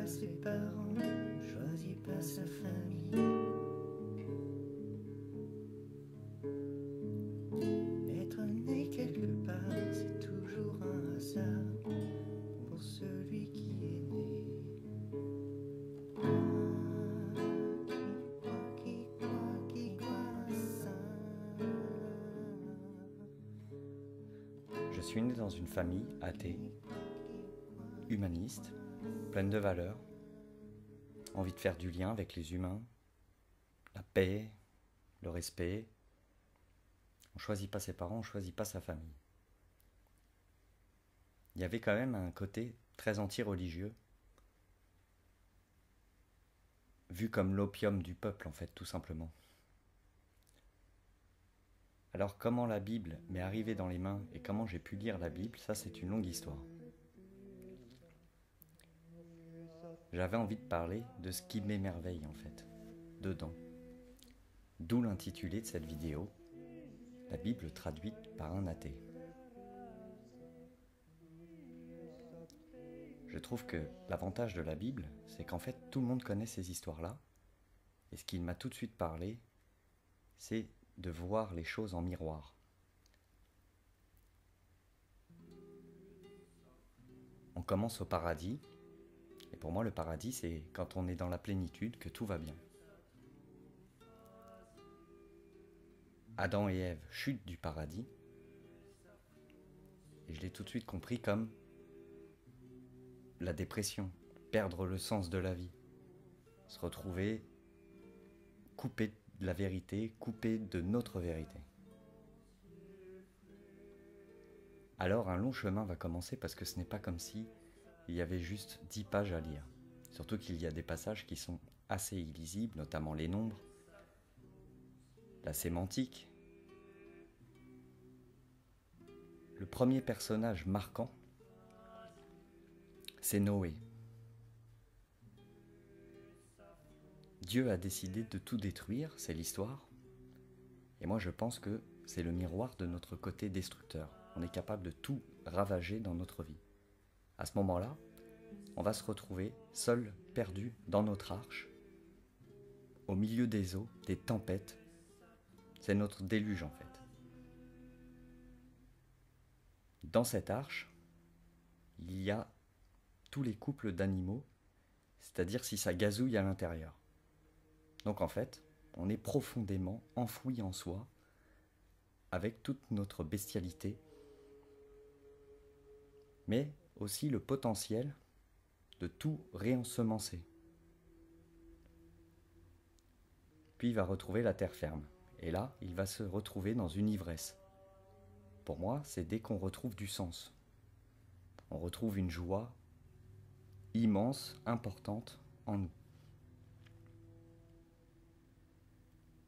ses parents, choisit pas sa famille. Être né quelque part, c'est toujours un hasard pour celui qui est né. Qui croit ça. Je suis né dans une famille athée, humaniste, pleine de valeurs, envie de faire du lien avec les humains, la paix, le respect. On ne choisit pas ses parents, on ne choisit pas sa famille. Il y avait quand même un côté très anti-religieux, vu comme l'opium du peuple en fait, tout simplement. Alors comment la Bible m'est arrivée dans les mains et comment j'ai pu lire la Bible, ça c'est une longue histoire. J'avais envie de parler de ce qui m'émerveille en fait, dedans. D'où l'intitulé de cette vidéo, la Bible traduite par un athée. Je trouve que l'avantage de la Bible, c'est qu'en fait tout le monde connaît ces histoires-là, et ce qui m'a tout de suite parlé, c'est de voir les choses en miroir. On commence au paradis, et pour moi le paradis c'est quand on est dans la plénitude, que tout va bien. Adam et Ève chutent du paradis, et je l'ai tout de suite compris comme la dépression, perdre le sens de la vie, se retrouver coupé de la vérité, coupé de notre vérité. Alors un long chemin va commencer parce que ce n'est pas comme si il y avait juste 10 pages à lire. Surtout qu'il y a des passages qui sont assez illisibles, notamment les nombres, la sémantique. Le premier personnage marquant, c'est Noé. Dieu a décidé de tout détruire, c'est l'histoire. Et moi je pense que c'est le miroir de notre côté destructeur. On est capable de tout ravager dans notre vie. À ce moment-là, on va se retrouver seul, perdu dans notre arche, au milieu des eaux, des tempêtes. C'est notre déluge en fait. Dans cette arche, il y a tous les couples d'animaux, c'est-à-dire si ça gazouille à l'intérieur. Donc en fait, on est profondément enfoui en soi, avec toute notre bestialité, mais aussi le potentiel de tout réensemencer. Puis il va retrouver la terre ferme, et là, il va se retrouver dans une ivresse. Pour moi, c'est dès qu'on retrouve du sens. On retrouve une joie immense, importante en nous.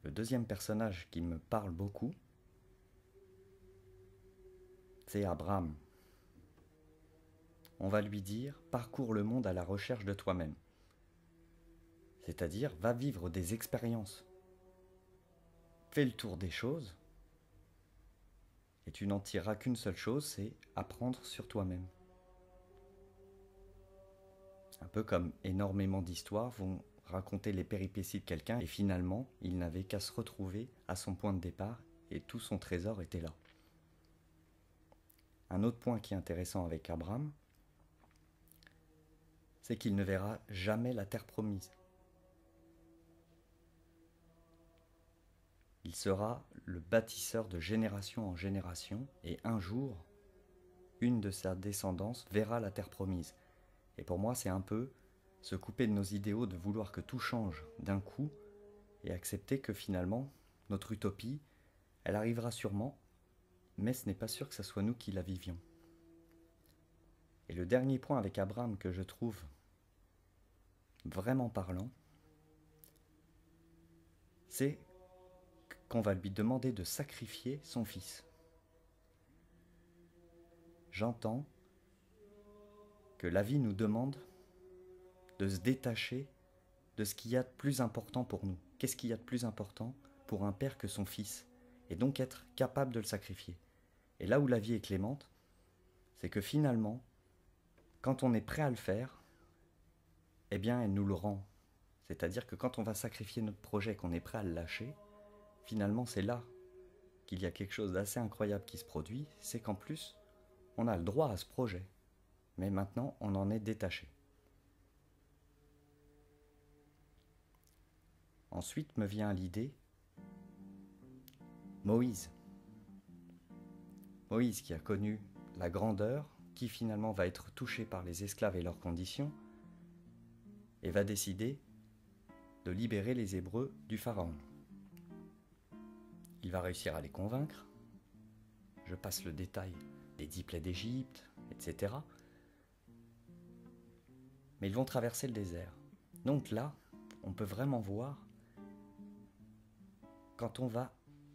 Le deuxième personnage qui me parle beaucoup, c'est Abraham. On va lui dire « Parcours le monde à la recherche de toi-même ». C'est-à-dire, va vivre des expériences. Fais le tour des choses, et tu n'en tireras qu'une seule chose, c'est apprendre sur toi-même. Un peu comme énormément d'histoires vont raconter les péripéties de quelqu'un, et finalement, il n'avait qu'à se retrouver à son point de départ, et tout son trésor était là. Un autre point qui est intéressant avec Abraham, c'est qu'il ne verra jamais la terre promise. Il sera le bâtisseur de génération en génération, et un jour, une de sa descendance verra la terre promise. Et pour moi, c'est un peu se couper de nos idéaux, de vouloir que tout change d'un coup, et accepter que finalement, notre utopie, elle arrivera sûrement, mais ce n'est pas sûr que ce soit nous qui la vivions. Et le dernier point avec Abraham que je trouve vraiment parlant, c'est qu'on va lui demander de sacrifier son fils. J'entends que la vie nous demande de se détacher de ce qu'il y a de plus important pour nous. Qu'est-ce qu'il y a de plus important pour un père que son fils? Et donc être capable de le sacrifier. Et là où la vie est clémente, c'est que finalement, quand on est prêt à le faire, eh bien elle nous le rend. C'est-à-dire que quand on va sacrifier notre projet, qu'on est prêt à le lâcher, finalement c'est là qu'il y a quelque chose d'assez incroyable qui se produit, c'est qu'en plus, on a le droit à ce projet. Mais maintenant, on en est détaché. Ensuite me vient l'idée, Moïse. Moïse qui a connu la grandeur, qui finalement va être touché par les esclaves et leurs conditions, et va décider de libérer les Hébreux du Pharaon. Il va réussir à les convaincre. Je passe le détail des 10 plaies d'Égypte, etc. Mais ils vont traverser le désert. Donc là, on peut vraiment voir quand on va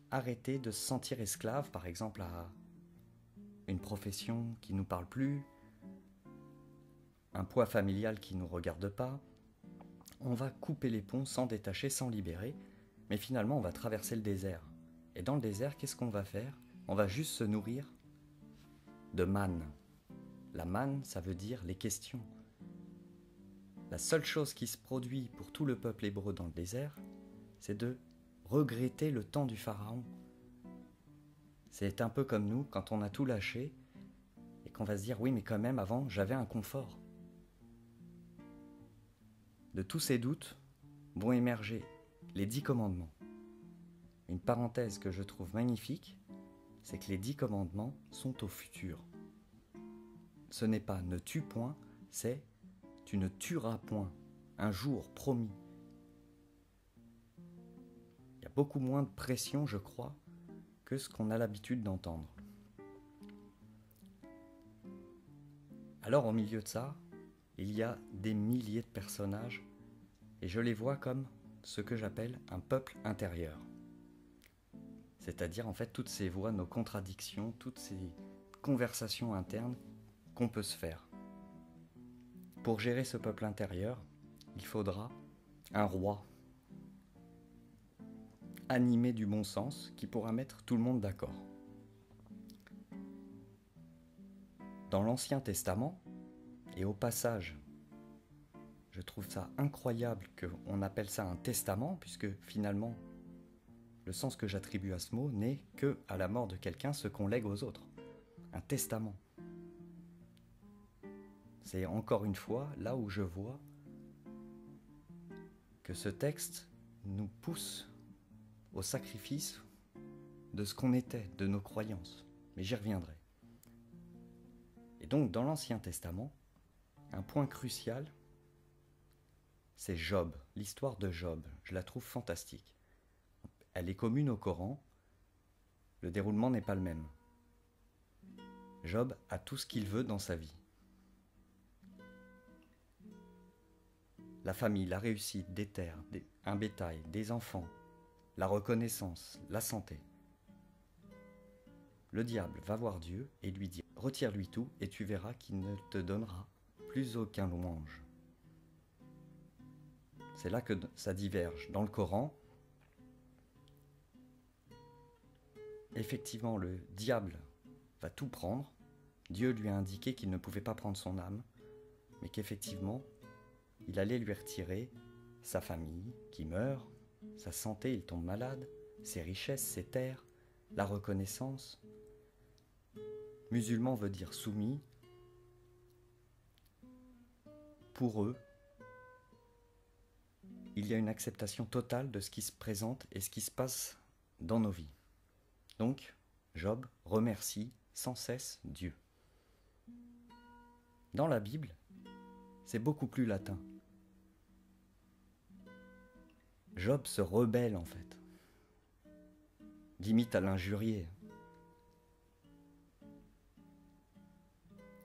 arrêter de se sentir esclave, par exemple à une profession qui ne nous parle plus, un poids familial qui ne nous regarde pas, on va couper les ponts sans détacher, sans libérer, mais finalement on va traverser le désert. Et dans le désert, qu'est-ce qu'on va faire? On va juste se nourrir de manne. La manne, ça veut dire les questions. La seule chose qui se produit pour tout le peuple hébreu dans le désert, c'est de regretter le temps du Pharaon. C'est un peu comme nous, quand on a tout lâché, et qu'on va se dire, oui, mais quand même, avant, j'avais un confort. De tous ces doutes vont émerger les 10 commandements. Une parenthèse que je trouve magnifique, c'est que les 10 commandements sont au futur. Ce n'est pas ne tue point, c'est tu ne tueras point, un jour promis. Il y a beaucoup moins de pression, je crois, que ce qu'on a l'habitude d'entendre. Alors au milieu de ça, il y a des milliers de personnages, et je les vois comme ce que j'appelle un peuple intérieur. C'est-à-dire en fait toutes ces voix, nos contradictions, toutes ces conversations internes qu'on peut se faire. Pour gérer ce peuple intérieur, il faudra un roi animé du bon sens qui pourra mettre tout le monde d'accord. Dans l'Ancien Testament, et au passage, je trouve ça incroyable qu'on appelle ça un testament, puisque finalement, le sens que j'attribue à ce mot n'est que à la mort de quelqu'un ce qu'on lègue aux autres. Un testament. C'est encore une fois là où je vois que ce texte nous pousse au sacrifice de ce qu'on était, de nos croyances. Mais j'y reviendrai. Et donc dans l'Ancien Testament, un point crucial, c'est Job, l'histoire de Job. Je la trouve fantastique. Elle est commune au Coran, le déroulement n'est pas le même. Job a tout ce qu'il veut dans sa vie. La famille, la réussite, des terres, un bétail, des enfants, la reconnaissance, la santé. Le diable va voir Dieu et lui dit « Retire-lui tout et tu verras qu'il ne te donnera plus aucun louange. » C'est là que ça diverge. Dans le Coran, effectivement, le diable va tout prendre. Dieu lui a indiqué qu'il ne pouvait pas prendre son âme, mais qu'effectivement, il allait lui retirer sa famille qui meurt, sa santé, il tombe malade, ses richesses, ses terres, la reconnaissance. Musulman veut dire soumis. Pour eux, il y a une acceptation totale de ce qui se présente et ce qui se passe dans nos vies. Donc, Job remercie sans cesse Dieu. Dans la Bible, c'est beaucoup plus latin. Job se rebelle en fait, limite à l'injurier.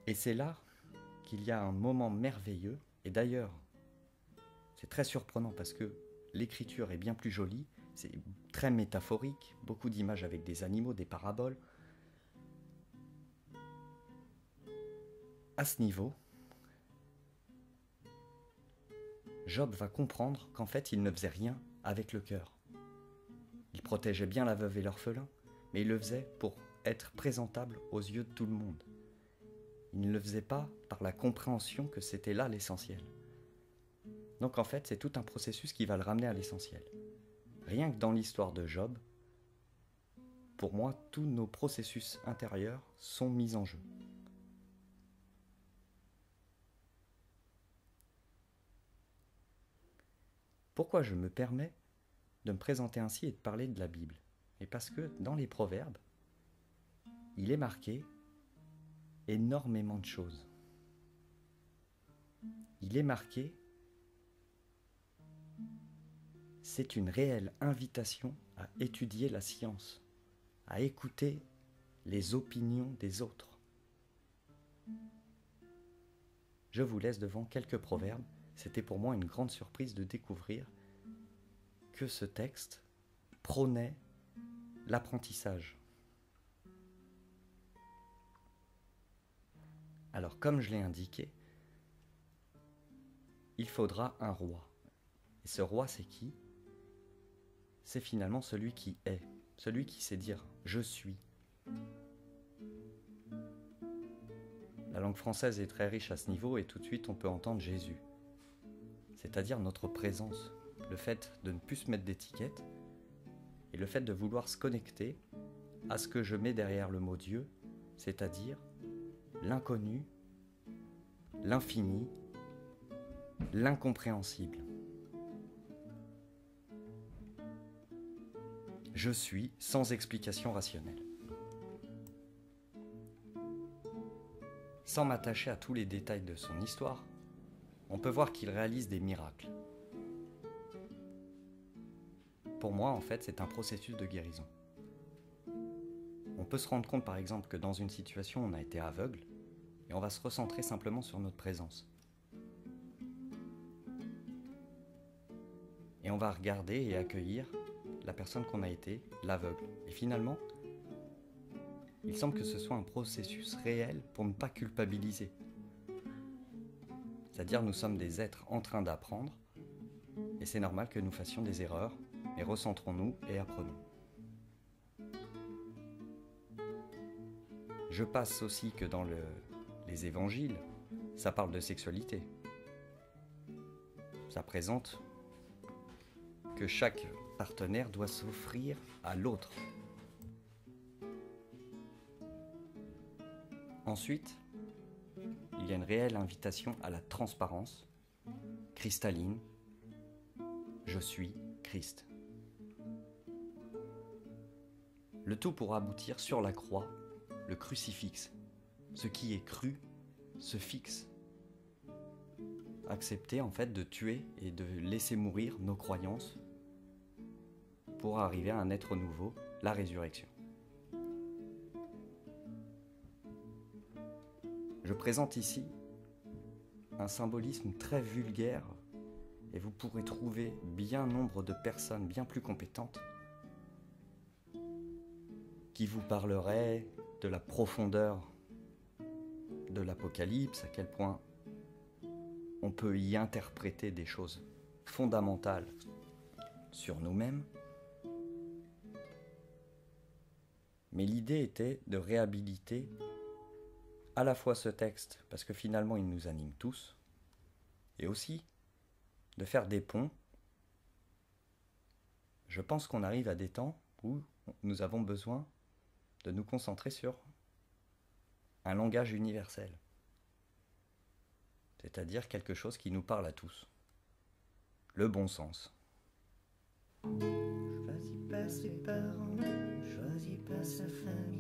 Et c'est là qu'il y a un moment merveilleux, et d'ailleurs, c'est très surprenant parce que l'écriture est bien plus jolie, c'est très métaphorique, beaucoup d'images avec des animaux, des paraboles. À ce niveau, Job va comprendre qu'en fait il ne faisait rien avec le cœur. Il protégeait bien la veuve et l'orphelin, mais il le faisait pour être présentable aux yeux de tout le monde. Il ne le faisait pas par la compréhension que c'était là l'essentiel. Donc en fait, c'est tout un processus qui va le ramener à l'essentiel. Rien que dans l'histoire de Job, pour moi, tous nos processus intérieurs sont mis en jeu. Pourquoi je me permets de me présenter ainsi et de parler de la Bible? Et parce que dans les Proverbes, il est marqué énormément de choses. Il est marqué, c'est une réelle invitation à étudier la science, à écouter les opinions des autres. Je vous laisse devant quelques proverbes. C'était pour moi une grande surprise de découvrir que ce texte prônait l'apprentissage. Alors, comme je l'ai indiqué, il faudra un roi. Et ce roi, c'est qui? C'est finalement celui qui est, celui qui sait dire « je suis ». La langue française est très riche à ce niveau et tout de suite on peut entendre Jésus. C'est-à-dire notre présence, le fait de ne plus se mettre d'étiquette et le fait de vouloir se connecter à ce que je mets derrière le mot Dieu, c'est-à-dire l'inconnu, l'infini, l'incompréhensible. Je suis sans explication rationnelle. Sans m'attacher à tous les détails de son histoire, on peut voir qu'il réalise des miracles. Pour moi, en fait, c'est un processus de guérison. On peut se rendre compte, par exemple, que dans une situation, on a été aveugle, et on va se recentrer simplement sur notre présence. Et on va regarder et accueillir la personne qu'on a été, l'aveugle. Et finalement, il semble que ce soit un processus réel pour ne pas culpabiliser. C'est-à-dire, nous sommes des êtres en train d'apprendre, et c'est normal que nous fassions des erreurs, mais recentrons-nous et apprenons. Je passe aussi que dans les évangiles, ça parle de sexualité. Ça présente que chaque partenaire doit s'offrir à l'autre. Ensuite, il y a une réelle invitation à la transparence, cristalline. Je suis Christ. Le tout pour aboutir sur la croix, le crucifix. Ce qui est cru se fixe. Accepter en fait de tuer et de laisser mourir nos croyances pour arriver à un être nouveau, la résurrection. Je présente ici un symbolisme très vulgaire et vous pourrez trouver bien nombre de personnes bien plus compétentes qui vous parleraient de la profondeur de l'Apocalypse, à quel point on peut y interpréter des choses fondamentales sur nous-mêmes. Mais l'idée était de réhabiliter à la fois ce texte, parce que finalement il nous anime tous, et aussi de faire des ponts. Je pense qu'on arrive à des temps où nous avons besoin de nous concentrer sur un langage universel, c'est-à-dire quelque chose qui nous parle à tous, le bon sens. Choisis pas ses parents, choisis pas sa famille.